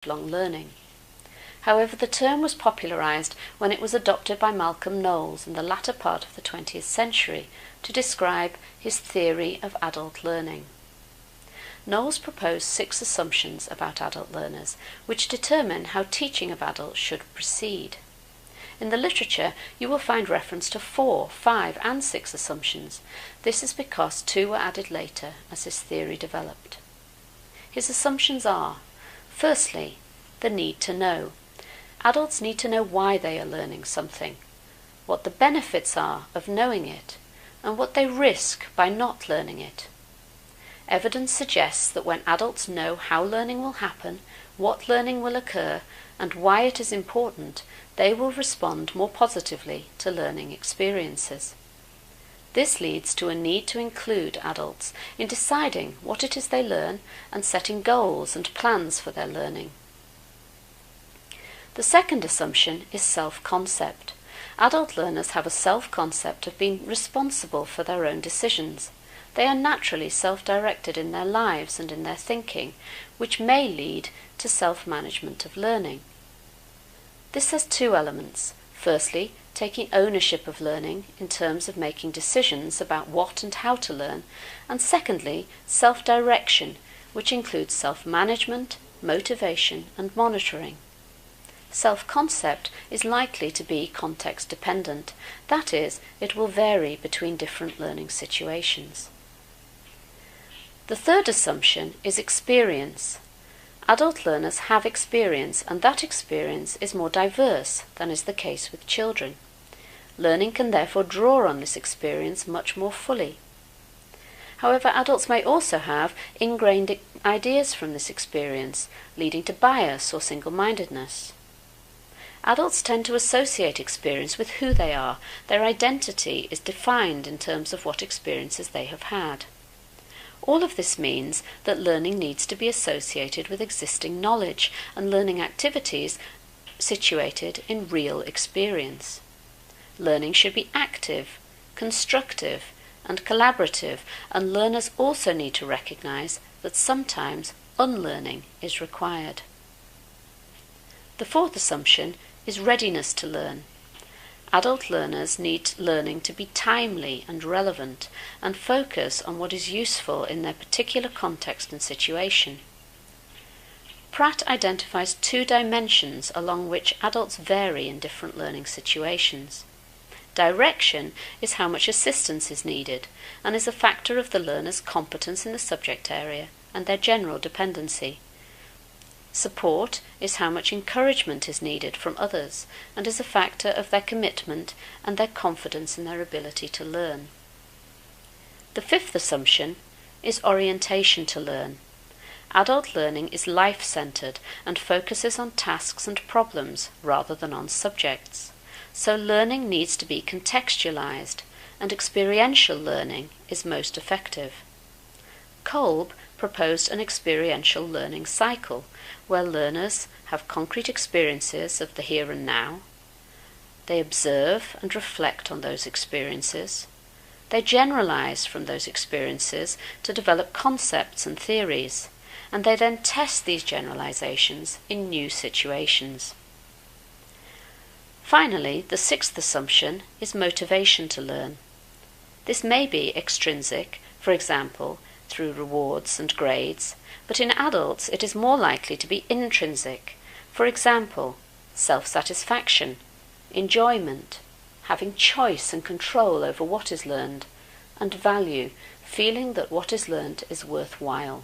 lifelong learning. However, the term was popularised when it was adopted by Malcolm Knowles in the latter part of the 20th century to describe his theory of adult learning. Knowles proposed 6 assumptions about adult learners, which determine how teaching of adults should proceed. In the literature, you will find reference to 4, 5, and 6 assumptions. This is because 2 were added later as his theory developed. His assumptions are, firstly, the need to know. Adults need to know why they are learning something, what the benefits are of knowing it, and what they risk by not learning it. Evidence suggests that when adults know how learning will happen, what learning will occur, and why it is important, they will respond more positively to learning experiences. This leads to a need to include adults in deciding what it is they learn and setting goals and plans for their learning. The second assumption is self-concept. Adult learners have a self-concept of being responsible for their own decisions. They are naturally self-directed in their lives and in their thinking, which may lead to self-management of learning. This has 2 elements. Firstly, taking ownership of learning in terms of making decisions about what and how to learn, and secondly, self-direction, which includes self-management, motivation, and monitoring. Self-concept is likely to be context-dependent. That is, it will vary between different learning situations. The third assumption is experience. Adult learners have experience, and that experience is more diverse than is the case with children. Learning can therefore draw on this experience much more fully. However, adults may also have ingrained ideas from this experience, leading to bias or single-mindedness. Adults tend to associate experience with who they are. Their identity is defined in terms of what experiences they have had. All of this means that learning needs to be associated with existing knowledge and learning activities situated in real experience. Learning should be active, constructive, and collaborative, and learners also need to recognize that sometimes unlearning is required. The fourth assumption is readiness to learn. Adult learners need learning to be timely and relevant and focus on what is useful in their particular context and situation. Pratt identifies 2 dimensions along which adults vary in different learning situations. Direction is how much assistance is needed and is a factor of the learner's competence in the subject area and their general dependency. Support is how much encouragement is needed from others and is a factor of their commitment and their confidence in their ability to learn. The fifth assumption is orientation to learn. Adult learning is life-centered and focuses on tasks and problems rather than on subjects. So learning needs to be contextualized, and experiential learning is most effective. Kolb proposed an experiential learning cycle, where learners have concrete experiences of the here and now. They observe and reflect on those experiences. They generalize from those experiences to develop concepts and theories, and they then test these generalizations in new situations. Finally, the 6th assumption is motivation to learn. This may be extrinsic, for example, through rewards and grades, but in adults it is more likely to be intrinsic, for example, self-satisfaction, enjoyment, having choice and control over what is learned, and value, feeling that what is learned is worthwhile.